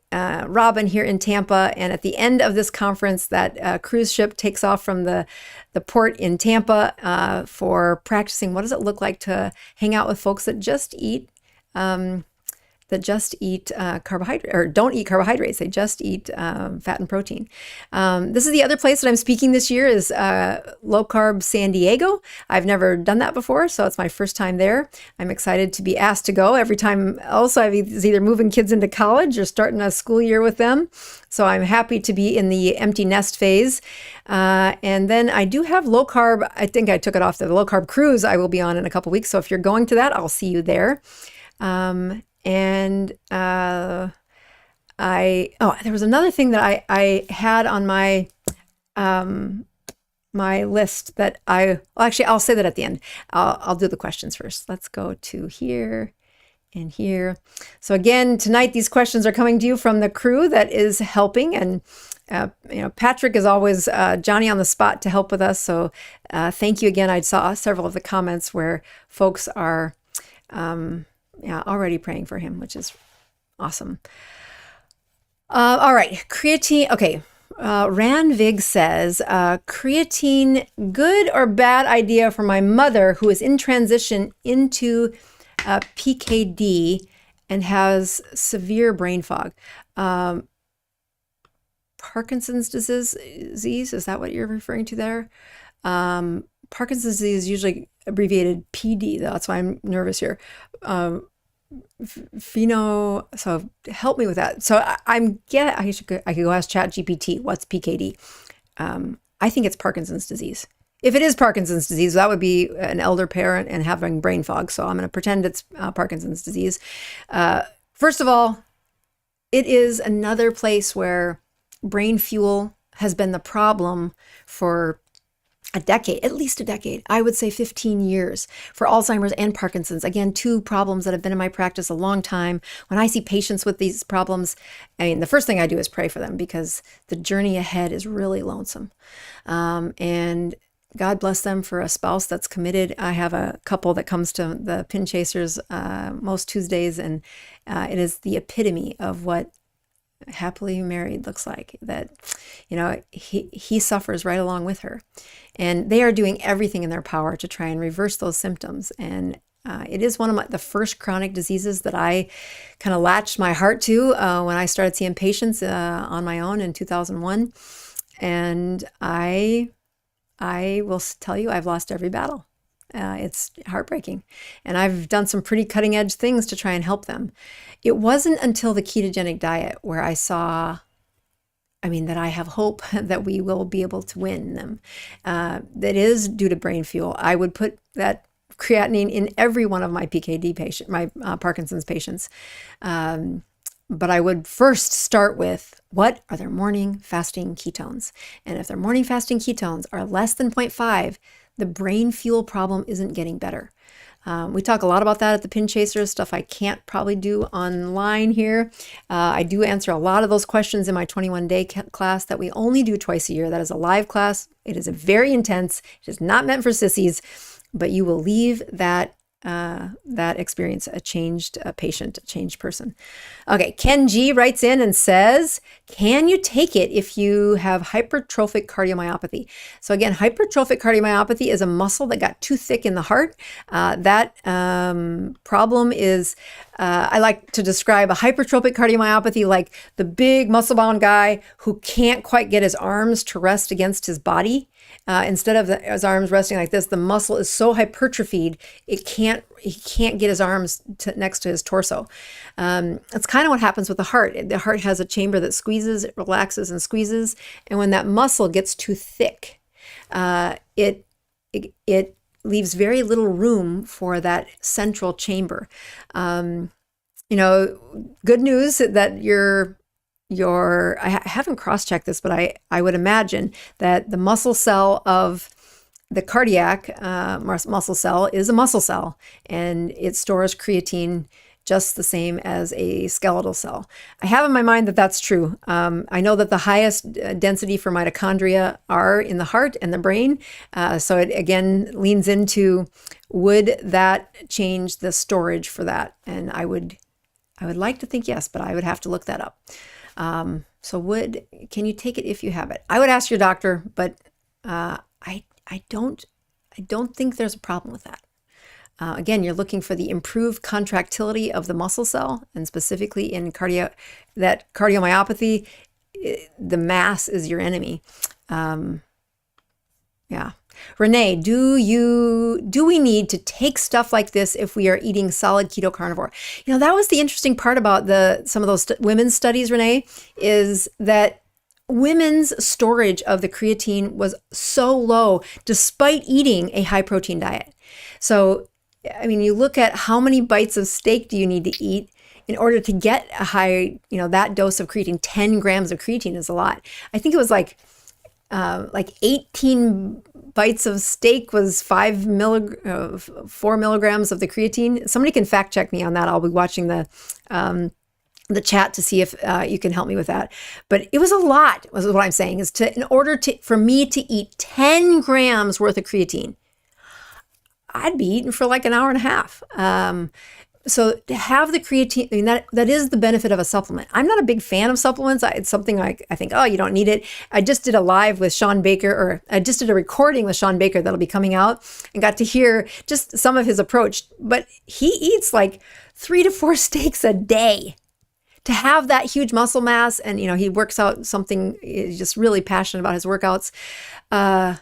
here in Tampa. And at the end of this conference, that cruise ship takes off from the port in Tampa for practicing what does it look like to hang out with folks that just eat carbohydrate, or don't eat carbohydrates. They just eat fat and protein. This is the other place that I'm speaking this year, is Low Carb San Diego. I've never done that before, so it's my first time there. I'm excited to be asked to go every time. Also, I've either moving kids into college or starting a school year with them. So I'm happy to be in the empty nest phase. And then I do have low carb. I think I took it off the low carb cruise I will be on in a couple weeks. So if you're going to that, I'll see you there. And there was another thing that I had on my my list that I'll say that at the end. I'll do the questions first. Let's go to here and here. So again, tonight these questions are coming to you from the crew that is helping, and Patrick is always Johnny on the spot to help with us. So thank you again. I saw several of the comments where folks are already praying for him, which is awesome. All right, creatine. Okay, Ranvig says, creatine, good or bad idea for my mother who is in transition into PKD and has severe brain fog. Parkinson's disease, is that what you're referring to there? Parkinson's disease is usually abbreviated PD, though. That's why I'm nervous here. So help me with that. So I could go ask ChatGPT, what's PKD? I think it's Parkinson's disease. If it is Parkinson's disease, that would be an elder parent and having brain fog. So I'm going to pretend it's Parkinson's disease. First of all, it is another place where brain fuel has been the problem for a decade, at least a decade. I would say 15 years for Alzheimer's and Parkinson's. Again, two problems that have been in my practice a long time. When I see patients with these problems, the first thing I do is pray for them, because the journey ahead is really lonesome. And God bless them for a spouse that's committed. I have a couple that comes to the Pin Chasers most Tuesdays, and it is the epitome of what happily married looks like. That, he suffers right along with her, and they are doing everything in their power to try and reverse those symptoms. And it is one of the first chronic diseases that I kind of latched my heart to when I started seeing patients on my own in 2001. And I will tell you, I've lost every battle. It's heartbreaking. And I've done some pretty cutting edge things to try and help them. It wasn't until the ketogenic diet where I saw, that I have hope that we will be able to win them. That is due to brain fuel. I would put that creatinine in every one of my PKD patient, my Parkinson's patients. But I would first start with, what are their morning fasting ketones? And if their morning fasting ketones are less than 0.5, the brain fuel problem isn't getting better. We talk a lot about that at the Pin Chasers, stuff I can't probably do online here. I do answer a lot of those questions in my 21-day class that we only do twice a year. That is a live class. It is very intense. It is not meant for sissies, but you will leave that experience a changed patient, a changed person. Okay, Ken G writes in and says, can you take it if you have hypertrophic cardiomyopathy? So again, hypertrophic cardiomyopathy is a muscle that got too thick in the heart. That problem is, I like to describe a hypertrophic cardiomyopathy like the big muscle-bound guy who can't quite get his arms to rest against his body. Instead of his arms resting like this, the muscle is so hypertrophied, he can't get his arms next to his torso. That's kind of what happens with the heart. The heart has a chamber that squeezes, it relaxes and squeezes. And when that muscle gets too thick, it leaves very little room for that central chamber. You know, good news that I haven't cross-checked this, but I would imagine that the muscle cell of the cardiac muscle cell is a muscle cell, and it stores creatine just the same as a skeletal cell. I have in my mind that that's true. I know that the highest density for mitochondria are in the heart and the brain. So it again leans into, would that change the storage for that? And I would like to think yes, but I would have to look that up. Can you take it if you have it? I would ask your doctor, but I don't think there's a problem with that. Again, you're looking for the improved contractility of the muscle cell, and specifically in cardiomyopathy, the mass is your enemy. Yeah. Renee, do we need to take stuff like this if we are eating solid keto carnivore? You know, that was the interesting part about some of those women's studies, Renee, is that women's storage of the creatine was so low despite eating a high protein diet. So, I mean, you look at how many bites of steak do you need to eat in order to get a high, that dose of creatine. 10 grams of creatine is a lot. I think it was like 18 bites of steak was 4 milligrams of the creatine. Somebody can fact check me on that. I'll be watching the chat to see if you can help me with that. But it was a lot, was what I'm saying, is for me to eat 10 grams worth of creatine, I'd be eating for like an hour and a half. So to have the creatine, I mean, that is the benefit of a supplement. I'm not a big fan of supplements. It's something I think, oh, you don't need it. I just did a live with Sean Baker, or I just did a recording with Sean Baker that'll be coming out, and got to hear just some of his approach. But he eats like 3 to 4 steaks a day to have that huge muscle mass. And, he works out something, he's just really passionate about his workouts. I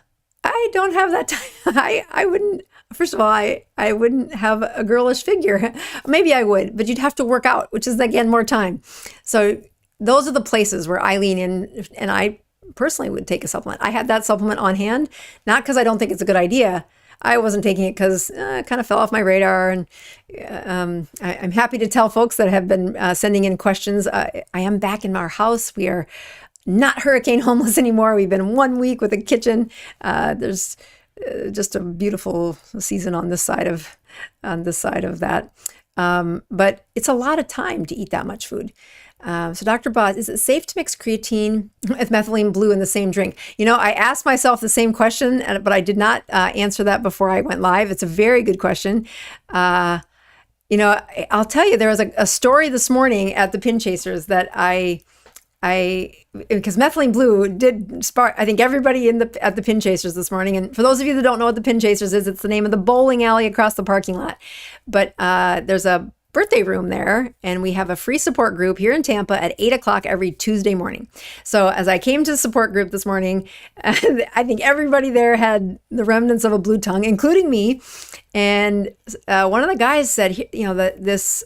don't have that time. I wouldn't. First of all, I wouldn't have a girlish figure. Maybe I would, but you'd have to work out, which is, again, more time. So those are the places where I lean in, and I personally would take a supplement. I had that supplement on hand, not because I don't think it's a good idea. I wasn't taking it because it kind of fell off my radar. And I'm happy to tell folks that have been sending in questions. I am back in our house. We are not hurricane homeless anymore. We've been 1 week with a kitchen. There's just a beautiful season on this side of that. But it's a lot of time to eat that much food. So Dr. Boz, is it safe to mix creatine with methylene blue in the same drink? I asked myself the same question, but I did not answer that before I went live. It's a very good question. I'll tell you, there was a story this morning at the Pin Chasers that because methylene blue did spark, I think, everybody at the Pin Chasers this morning. And for those of you that don't know what the Pin Chasers is, it's the name of the bowling alley across the parking lot. But there's a birthday room there, and we have a free support group here in Tampa at 8 o'clock every Tuesday morning. So as I came to the support group this morning, I think everybody there had the remnants of a blue tongue, including me. And one of the guys said, that this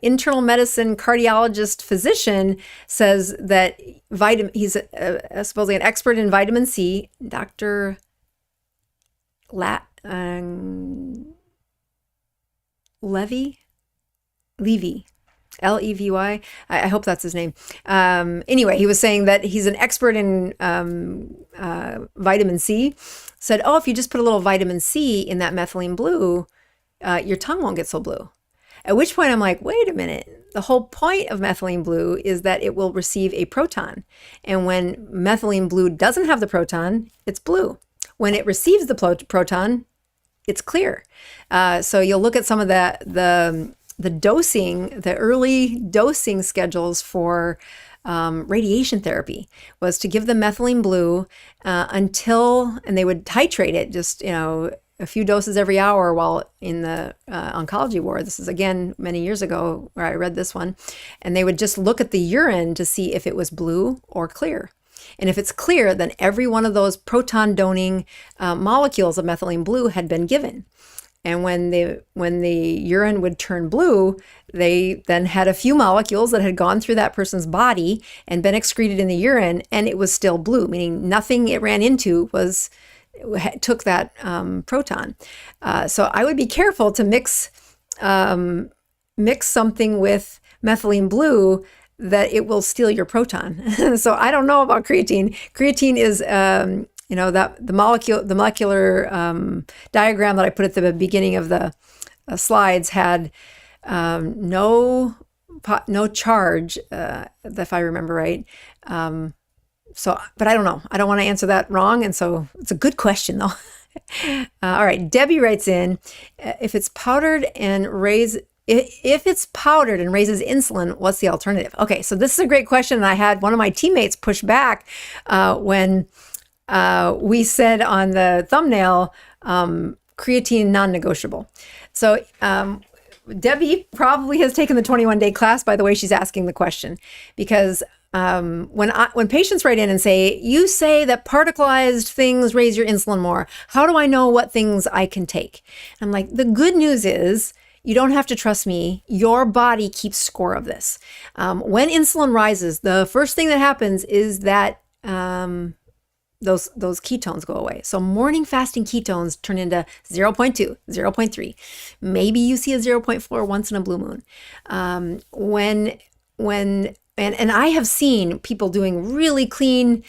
internal medicine cardiologist physician says that he's supposedly an expert in vitamin C, Dr. Levy, Levy, L-E-V-Y. I hope that's his name. Anyway, he was saying that he's an expert in vitamin C. Said, if you just put a little vitamin C in that methylene blue, your tongue won't get so blue. At which point I'm like, wait a minute. The whole point of methylene blue is that it will receive a proton. And when methylene blue doesn't have the proton, it's blue. When it receives the proton, it's clear. So you'll look at some of the dosing, the early dosing schedules for radiation therapy was to give them methylene blue and they would titrate it just, a few doses every hour while in the oncology ward. This is, again, many years ago where I read this one. And they would just look at the urine to see if it was blue or clear. And if it's clear, then every one of those proton-doning molecules of methylene blue had been given. And when the urine would turn blue, they then had a few molecules that had gone through that person's body and been excreted in the urine, and it was still blue, meaning nothing it ran into took that proton. So I would be careful to mix something with methylene blue that it will steal your proton. So I don't know about creatine. Creatine is, that the molecular diagram that I put at the beginning of the slides had no charge, if I remember right. But I don't know. I don't want to answer that wrong. And so it's a good question though. All right. Debbie writes in, if it's powdered and raises insulin, what's the alternative? Okay. So this is a great question. And I had one of my teammates push back, when, we said on the thumbnail, creatine non-negotiable. So, Debbie probably has taken the 21-day class by the way she's asking the question, because when patients write in and say, you say that particleized things raise your insulin more, how do I know what things I can take? I'm like, the good news is you don't have to trust me. Your body keeps score of this. When insulin rises, the first thing that happens is that those ketones go away. So morning fasting ketones turn into 0.2, 0.3. Maybe you see a 0.4 once in a blue moon. And I have seen people doing really clean,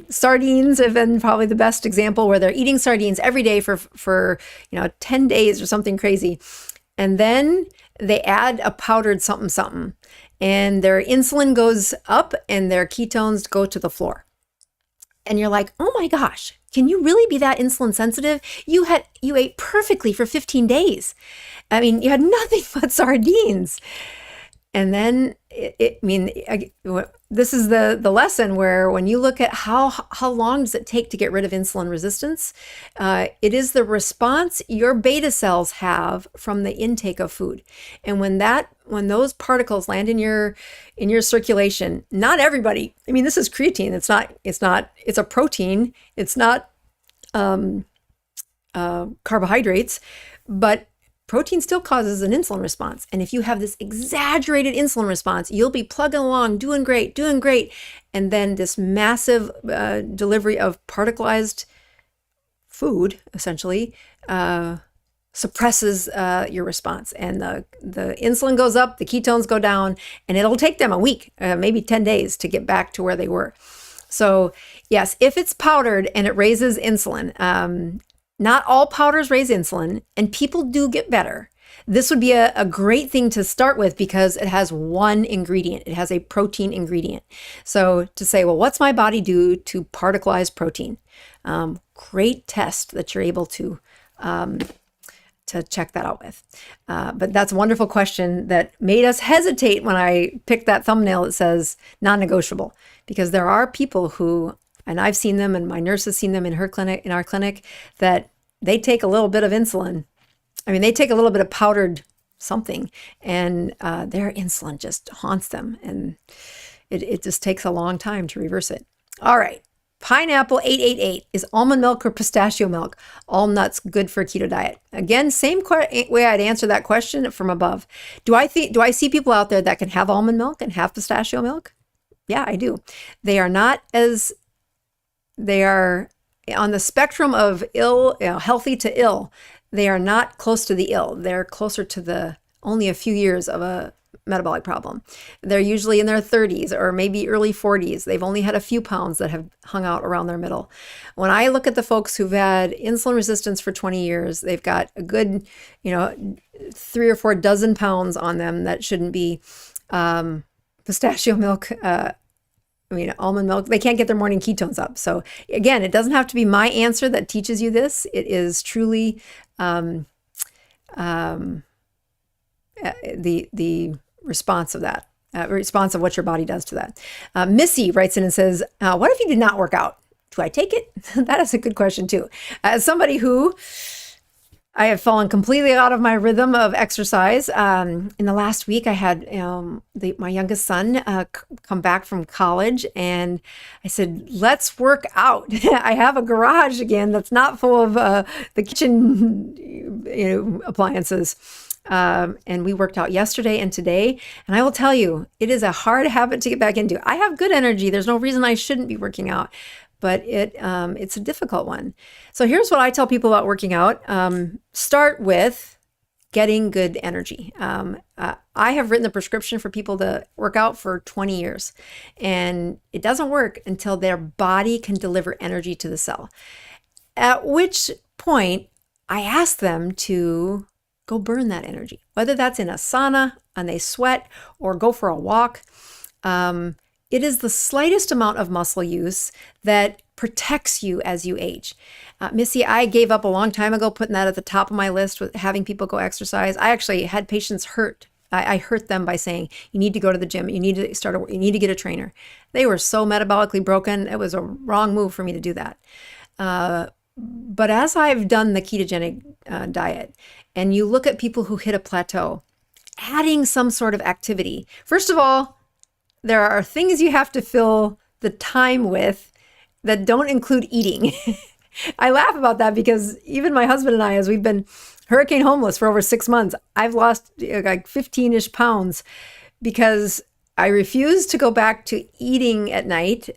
sardines have been probably the best example, where they're eating sardines every day for 10 days or something crazy. And then they add a powdered something, and their insulin goes up and their ketones go to the floor. And you're like, oh my gosh, can you really be that insulin sensitive? You ate perfectly for 15 days. You had nothing but sardines. And then this is the lesson where when you look at how long does it take to get rid of insulin resistance, it is the response your beta cells have from the intake of food. And when those particles land in your circulation, not everybody, this is creatine. It's a protein. It's not carbohydrates, but protein still causes an insulin response. And if you have this exaggerated insulin response, you'll be plugging along, doing great. And then this massive delivery of particleized food, essentially, suppresses your response. And the insulin goes up, the ketones go down, and it'll take them a week, maybe 10 days to get back to where they were. So yes, if it's powdered and it raises insulin, not all powders raise insulin, and people do get better. This would be a great thing to start with because it has one ingredient. It has a protein ingredient. So to say, well, what's my body do to particleize protein? Great test that you're able to check that out with. But that's a wonderful question that made us hesitate when I picked that thumbnail that says non-negotiable, because there are people who, and I've seen them, and my nurse has seen them in our clinic, that they take a little bit of insulin. They take a little bit of powdered something, and their insulin just haunts them, and it just takes a long time to reverse it. All right. Pineapple 888, is almond milk or pistachio milk, all nuts, good for a keto diet? Again, same way I'd answer that question from above. Do I see people out there that can have almond milk and have pistachio milk? Yeah, I do. They are on the spectrum of healthy to ill. They are not close to the ill. They're closer to only a few years of a metabolic problem. They're usually in their 30s or maybe early 40s. They've only had a few pounds that have hung out around their middle. When I look at the folks who've had insulin resistance for 20 years, they've got a good, 3 or 4 dozen pounds on them that shouldn't be pistachio milk, almond milk. They can't get their morning ketones up. So again, it doesn't have to be my answer that teaches you this. It is truly the response of that, response of what your body does to that. Missy writes in and says, what if you did not work out? Do I take it? That is a good question too. As somebody who I have fallen completely out of my rhythm of exercise. In the last week, I had my youngest son come back from college, and I said, let's work out. I have a garage again that's not full of the kitchen appliances. And we worked out yesterday and today. And I will tell you, it is a hard habit to get back into. I have good energy. There's no reason I shouldn't be working out. but it's a difficult one. So here's what I tell people about working out. Start with getting good energy. I have written the prescription for people to work out for 20 years, and it doesn't work until their body can deliver energy to the cell. At which point, I ask them to go burn that energy, whether that's in a sauna and they sweat or go for a walk. It is the slightest amount of muscle use that protects you as you age. Missy, I gave up a long time ago putting that at the top of my list with having people go exercise. I actually had patients hurt. I hurt them by saying, you need to go to the gym. You need to you need to get a trainer. They were so metabolically broken. It was a wrong move for me to do that. But as I've done the ketogenic diet, and you look at people who hit a plateau, adding some sort of activity. First of all, there are things you have to fill the time with that don't include eating. I laugh about that because even my husband and I, as we've been hurricane homeless for over 6 months, I've lost like 15-ish pounds because I refuse to go back to eating at night.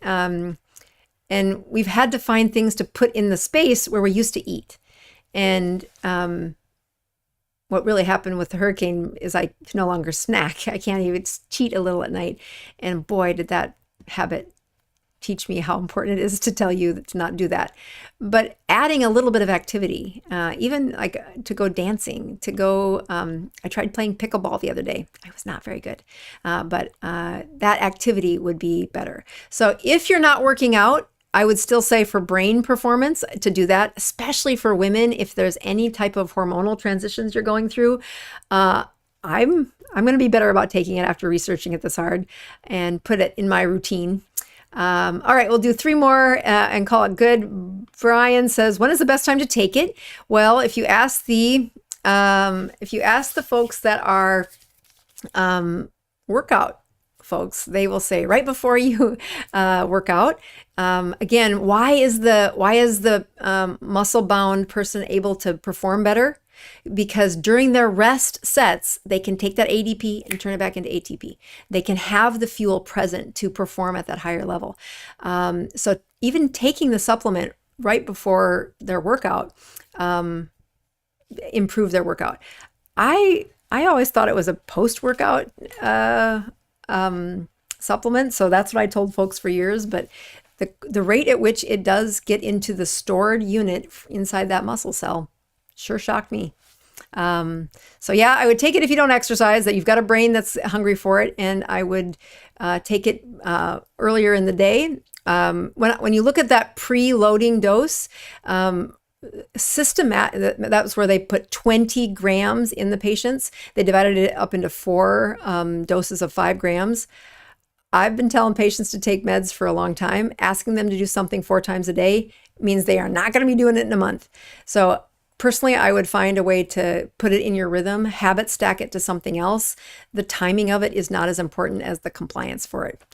And we've had to find things to put in the space where we used to eat. And what really happened with the hurricane is I can no longer snack. I can't even cheat a little at night. And boy, did that habit teach me how important it is to tell you to not do that. But adding a little bit of activity, even like to go dancing, to go, I tried playing pickleball the other day. I was not very good, but that activity would be better. So if you're not working out, I would still say for brain performance to do that, especially for women, if there's any type of hormonal transitions you're going through. I'm going to be better about taking it after researching it this hard and put it in my routine. All right, we'll do 3 more and call it good. Brian says, when is the best time to take it? Well, if you ask the folks that are workout folks, they will say right before you work out. Again, why is the muscle-bound person able to perform better? Because during their rest sets, they can take that ADP and turn it back into ATP. They can have the fuel present to perform at that higher level. So even taking the supplement right before their workout improve their workout. I always thought it was a post-workout supplement, so that's what I told folks for years. But the rate at which it does get into the stored unit inside that muscle cell sure shocked me. So yeah, I would take it if you don't exercise, that you've got a brain that's hungry for it, and I would take it earlier in the day. When you look at that pre-loading dose, that's where they put 20 grams in the patients. They divided it up into 4 doses of 5 grams. I've been telling patients to take meds for a long time. Asking them to do something 4 times a day means they are not going to be doing it in a month. So personally, I would find a way to put it in your rhythm, habit stack it to something else. The timing of it is not as important as the compliance for it.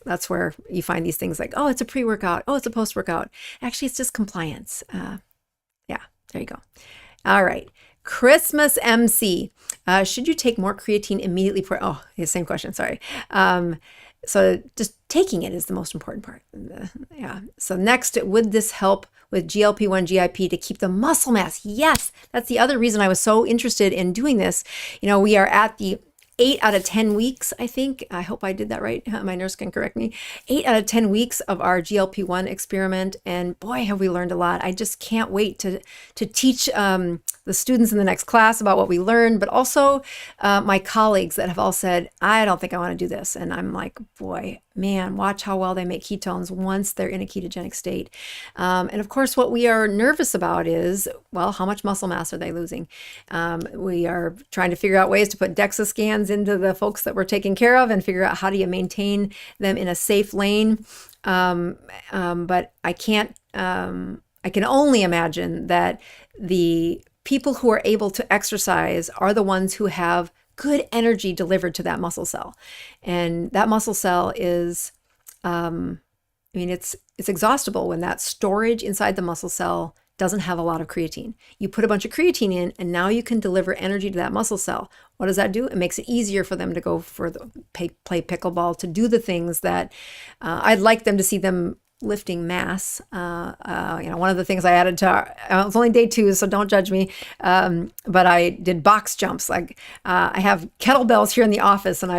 That's where you find these things like, oh, it's a pre-workout. Oh, it's a post-workout. Actually, it's just compliance. Yeah, there you go. All right. Christmas MC. Should you take more creatine immediately? Oh, the same question. Sorry. So just taking it is the most important part. Yeah. So next, would this help with GLP-1 GIP to keep the muscle mass? Yes. That's the other reason I was so interested in doing this. We are at the 8 out of 10 weeks, I think. I hope I did that right. My nurse can correct me. 8 out of 10 weeks of our GLP-1 experiment. And boy, have we learned a lot. I just can't wait to teach the students in the next class about what we learned, but also my colleagues that have all said, I don't think I want to do this. And I'm like, boy, man, watch how well they make ketones once they're in a ketogenic state. And of course, what we are nervous about is, well, how much muscle mass are they losing? We are trying to figure out ways to put DEXA scans into the folks that we're taking care of and figure out how do you maintain them in a safe lane. But I can't, I can only imagine that the people who are able to exercise are the ones who have good energy delivered to that muscle cell. And that muscle cell is, it's exhaustible when that storage inside the muscle cell doesn't have a lot of creatine. You put a bunch of creatine in, and now you can deliver energy to that muscle cell. What does that do? It makes it easier for them to go play pickleball, to do the things that I'd like them to see them lifting mass. One of the things I added to, it's only day 2, so don't judge me. But I did box jumps. Like I have kettlebells here in the office, and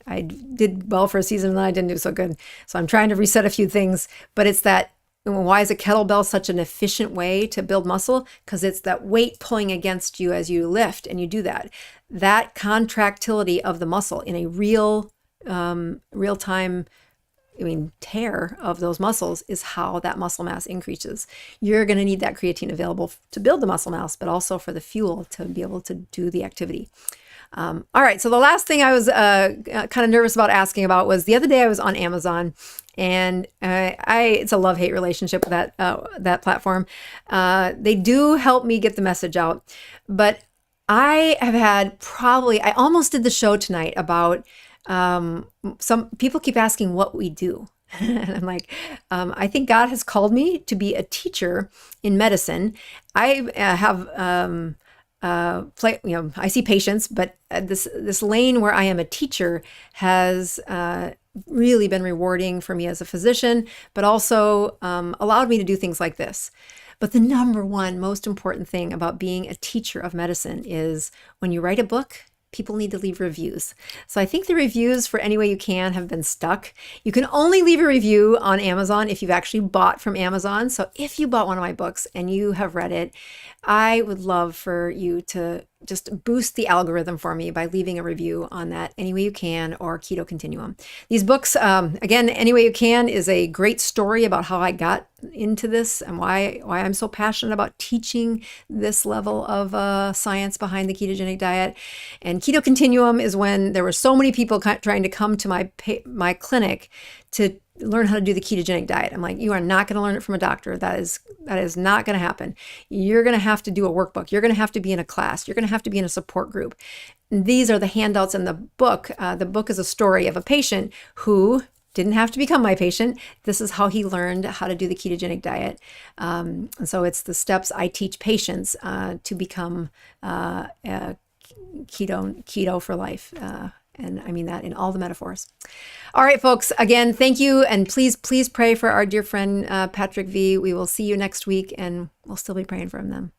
I did well for a season, and then I didn't do so good. So I'm trying to reset a few things, but it's that, why is a kettlebell such an efficient way to build muscle? Because it's that weight pulling against you as you lift and you do that. That contractility of the muscle in a real time, tear of those muscles is how that muscle mass increases. You're going to need that creatine available to build the muscle mass, but also for the fuel to be able to do the activity. All right. So the last thing I was kind of nervous about asking about was the other day I was on Amazon, and it's a love-hate relationship with that platform. They do help me get the message out, but I have had I almost did the show tonight about some people keep asking what we do. And I'm like, I think God has called me to be a teacher in medicine. I have I see patients, but this lane where I am a teacher has really been rewarding for me as a physician, but also allowed me to do things like this. But the number one most important thing about being a teacher of medicine is when you write a book, people need to leave reviews. So I think the reviews for Any Way You Can have been stuck. You can only leave a review on Amazon if you've actually bought from Amazon. So if you bought one of my books and you have read it, I would love for you to just boost the algorithm for me by leaving a review on that Any Way You Can or KetoCONTINUUM. These books, again, Any Way You Can is a great story about how I got into this and why I'm so passionate about teaching this level of science behind the ketogenic diet. And KetoCONTINUUM is when there were so many people trying to come to my clinic to learn how to do the ketogenic diet. I'm like, you are not going to learn it from a doctor. That is not going to happen. You're going to have to do a workbook. You're going to have to be in a class. You're going to have to be in a support group. And these are the handouts in the book. The book is a story of a patient who didn't have to become my patient. This is how he learned how to do the ketogenic diet. And so it's the steps I teach patients to become keto for life. And I mean that in all the metaphors. All right, folks, again, thank you. And please pray for our dear friend, Patrick V. We will see you next week, and we'll still be praying for him then.